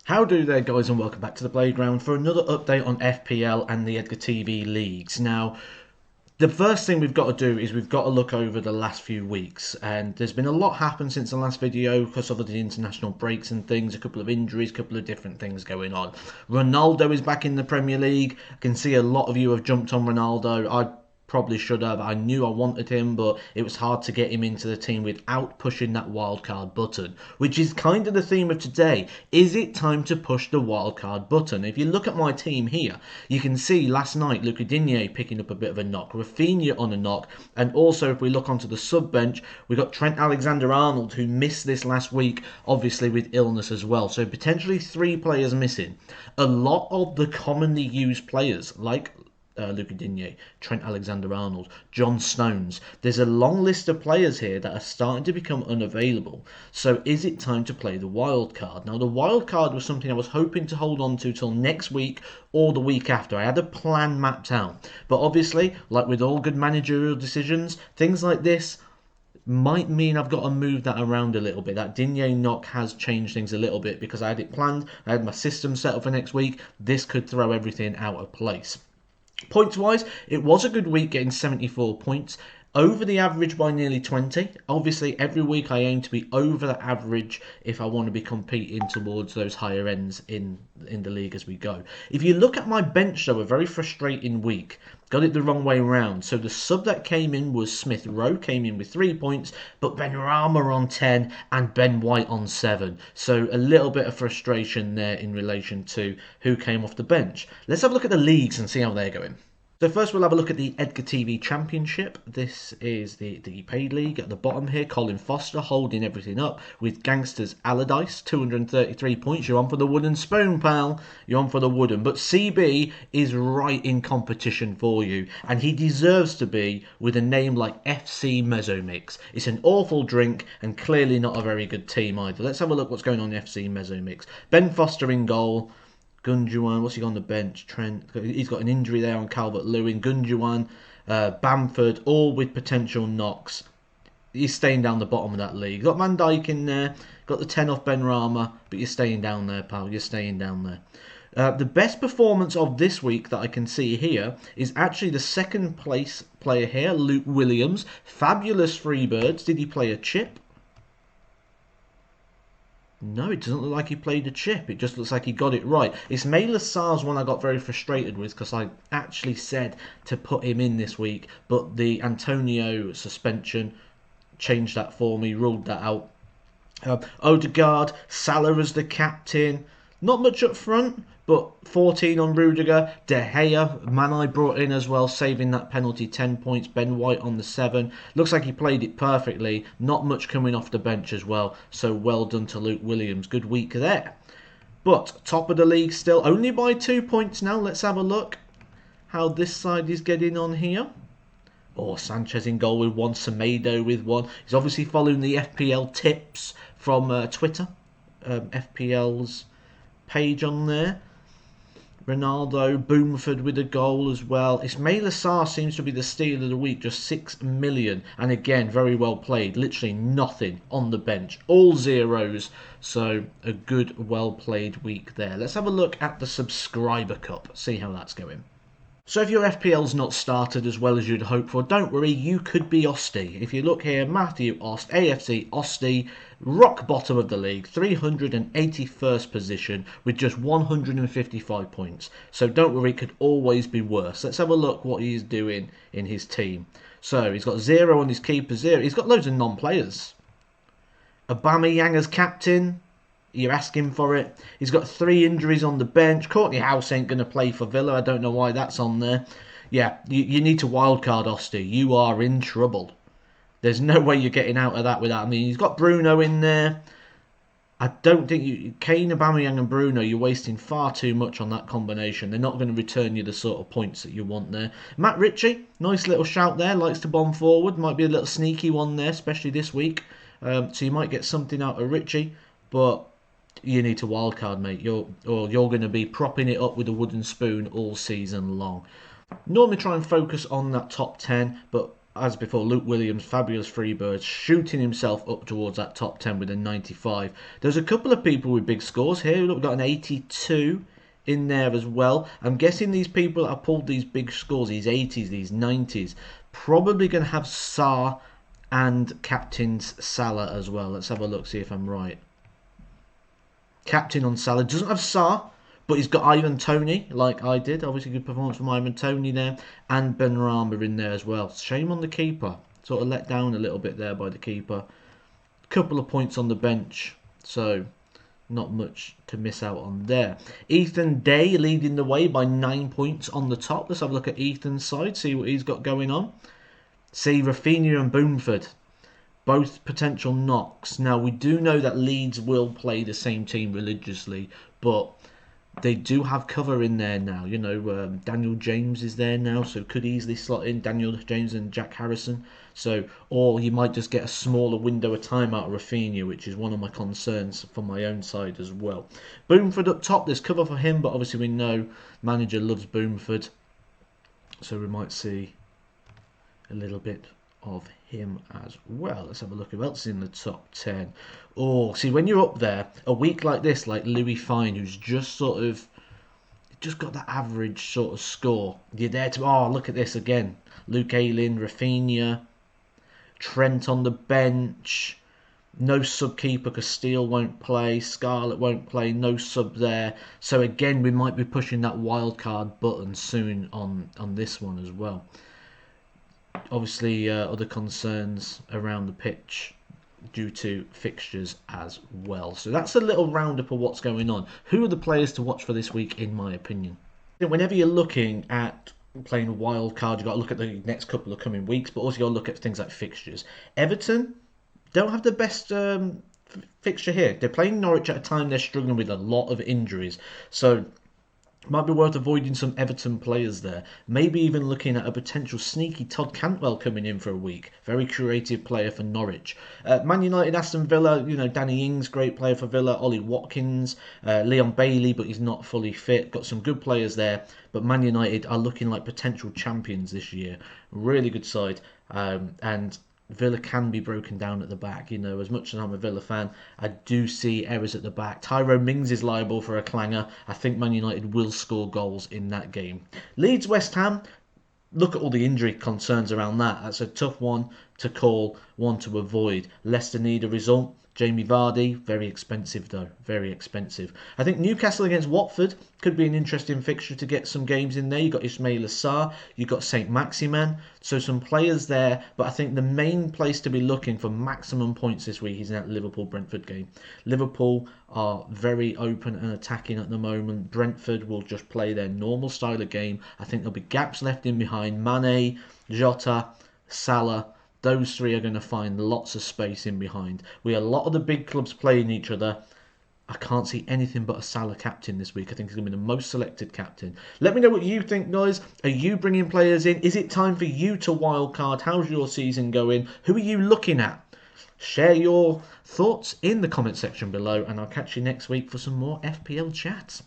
How do there, guys, and welcome back to the playground for another update on FPL and the Edgar TV leagues. Now, the first thing we've got to do is we've got to look over the last few weeks, and there's been a lot happened since the last video because of the international breaks and things, a couple of injuries, a couple of different things going on. Ronaldo is back in the Premier League. I can see a lot of you have jumped on Ronaldo. I probably should have. I knew I wanted him, but it was hard to get him into the team without pushing that wildcard button, which is kind of the theme of today. Is it time to push the wildcard button? If you look at my team here, you can see last night Luca Digne picking up a bit of a knock, Rafinha on a knock, and also if we look onto the sub bench, we got Trent Alexander-Arnold, who missed this last week, obviously with illness as well. So potentially 3 players missing. A lot of the commonly used players, like Luca Digne, Trent Alexander-Arnold, John Stones. There's a long list of players here that are starting to become unavailable. So is it time to play the wild card? Now, the wild card was something I was hoping to hold on to till next week or the week after. I had a plan mapped out. But obviously, like with all good managerial decisions, things like this might mean I've got to move that around a little bit. That Digne knock has changed things a little bit because I had it planned. I had my system set up for next week. This could throw everything out of place. Points wise, it was a good week getting 74 points, over the average by nearly 20. Obviously, every week I aim to be over the average if I want to be competing towards those higher ends in the league as we go. If you look at my bench, though, a very frustrating week. Got it the wrong way round. So the sub that came in was Smith Rowe, came in with 3 points, but Ben Rama on 10 and Ben White on 7. So a little bit of frustration there in relation to who came off the bench. Let's have a look at the leagues and see how they're going. So first we'll have a look at the Edgar TV Championship. This is the paid league. At the bottom here, Colin Foster holding everything up with Gangsters Allardyce, 233 points. You're on for the wooden spoon, pal. You're on for the wooden. But CB is right in competition for you, and he deserves to be with a name like FC Mezzomix. It's an awful drink and clearly not a very good team either. Let's have a look what's going on in FC Mezzomix. Ben Foster in goal. Gunjuan, what's he got on the bench? Trent, he's got an injury there on Calvert-Lewin. Gunjuan, Bamford, all with potential knocks. He's staying down the bottom of that league. Got Van Dijk in there, got the 10 off Ben Rama, but you're staying down there, pal. You're staying down there. The best performance of this week that I can see here is actually the second place player here, Luke Williams. Fabulous Freebirds. Did he play a chip? No, it doesn't look like he played a chip. It just looks like he got it right. It's Mela Sarr's one I got very frustrated with because I actually said to put him in this week, but the Antonio suspension changed that for me, ruled that out. Odegaard, Salah as the captain. Not much up front, but 14 on Rudiger. De Gea, man I brought in as well, saving that penalty, 10 points. Ben White on the 7. Looks like he played it perfectly. Not much coming off the bench as well, so well done to Luke Williams. Good week there. But top of the league still, only by 2 points now. Let's have a look how this side is getting on here. Oh, Sanchez in goal with 1, Semedo with 1. He's obviously following the FPL tips from Twitter. FPL's page on there. Ronaldo, Boomford with a goal as well. Ismaila Sarr seems to be the steal of the week, just 6 million. And again, very well played. Literally nothing on the bench. All zeros. So a good, well played week there. Let's have a look at the Subscriber Cup. See how that's going. So if your FPL's not started as well as you'd hope for, don't worry, you could be Osty. If you look here, Matthew Ost, AFC Osty, rock bottom of the league, 381st position with just 155 points. So don't worry, it could always be worse. Let's have a look what he's doing in his team. So he's got 0 on his keeper, 0. He's got loads of non-players. Aubameyang as captain. You're asking for it. He's got 3 injuries on the bench. Courtney House ain't going to play for Villa. I don't know why that's on there. Yeah, you need to wildcard Osty. You are in trouble. There's no way you're getting out of that without. I mean, he's got Bruno in there. I don't think you... Kane, Aubameyang and Bruno, you're wasting far too much on that combination. They're not going to return you the sort of points that you want there. Matt Ritchie, nice little shout there. Likes to bomb forward. Might be a little sneaky one there, especially this week. So you might get something out of Ritchie. But you need to wildcard, mate. You're going to be propping it up with a wooden spoon all season long. Normally try and focus on that top 10, but as before, Luke Williams, fabulous Freebirds, shooting himself up towards that top 10 with a 95. There's a couple of people with big scores here. Look, we've got an 82 in there as well. I'm guessing these people that have pulled these big scores, these 80s, these 90s, probably going to have Saar and captain's Salah as well. Let's have a look, see if I'm right. Captain on Salah. Doesn't have Saar, but he's got Ivan Toney, like I did. Obviously, good performance from Ivan Toney there. And Benrahma in there as well. Shame on the keeper. Sort of let down a little bit there by the keeper. Couple of points on the bench. So, not much to miss out on there. Ethan Day leading the way by 9 points on the top. Let's have a look at Ethan's side. See what he's got going on. See, Rafinha and Boomford. Both potential knocks. Now, we do know that Leeds will play the same team religiously. But they do have cover in there now. You know, Daniel James is there now, so could easily slot in Daniel James and Jack Harrison. So, or you might just get a smaller window of time out of Rafinha, which is one of my concerns from my own side as well. Boomford up top, there's cover for him, but obviously we know manager loves Boomford, so we might see a little bit of him as well. Let's have a look who else is in the top 10. Oh, see, when you're up there, a week like this, like Louis Fine, who's just sort of, just got that average sort of score. You're there to, oh, look at this again. Luke Ayling, Rafinha, Trent on the bench, no sub-keeper because Steele won't play, Scarlett won't play, no sub there. So again, we might be pushing that wildcard button soon on this one as well. Obviously, other concerns around the pitch due to fixtures as well. So that's a little roundup of what's going on. Who are the players to watch for this week, in my opinion? Whenever you're looking at playing a wild card, you've got to look at the next couple of coming weeks, but also you've got to look at things like fixtures. Everton don't have the best fixture here. They're playing Norwich at a time they're struggling with a lot of injuries. So might be worth avoiding some Everton players there. Maybe even looking at a potential sneaky Todd Cantwell coming in for a week. Very creative player for Norwich. Man United, Aston Villa, you know, Danny Ings, great player for Villa. Ollie Watkins, Leon Bailey, but he's not fully fit. Got some good players there. But Man United are looking like potential champions this year. Really good side. And Villa can be broken down at the back. You know, as much as I'm a Villa fan, I do see errors at the back. Tyrone Mings is liable for a clanger. I think Man United will score goals in that game. Leeds West Ham, look at all the injury concerns around that. That's a tough one to call, one to avoid. Leicester need a result. Jamie Vardy, very expensive though, very expensive. I think Newcastle against Watford could be an interesting fixture to get some games in there. You've got Ismail Assar, you've got St. Maximan, so some players there, but I think the main place to be looking for maximum points this week is in that Liverpool-Brentford game. Liverpool are very open and attacking at the moment. Brentford will just play their normal style of game. I think there'll be gaps left in behind. Mane, Jota, Salah, those three are going to find lots of space in behind. We have a lot of the big clubs playing each other. I can't see anything but a Salah captain this week. I think he's going to be the most selected captain. Let me know what you think, guys. Are you bringing players in? Is it time for you to wildcard? How's your season going? Who are you looking at? Share your thoughts in the comment section below, and I'll catch you next week for some more FPL chats.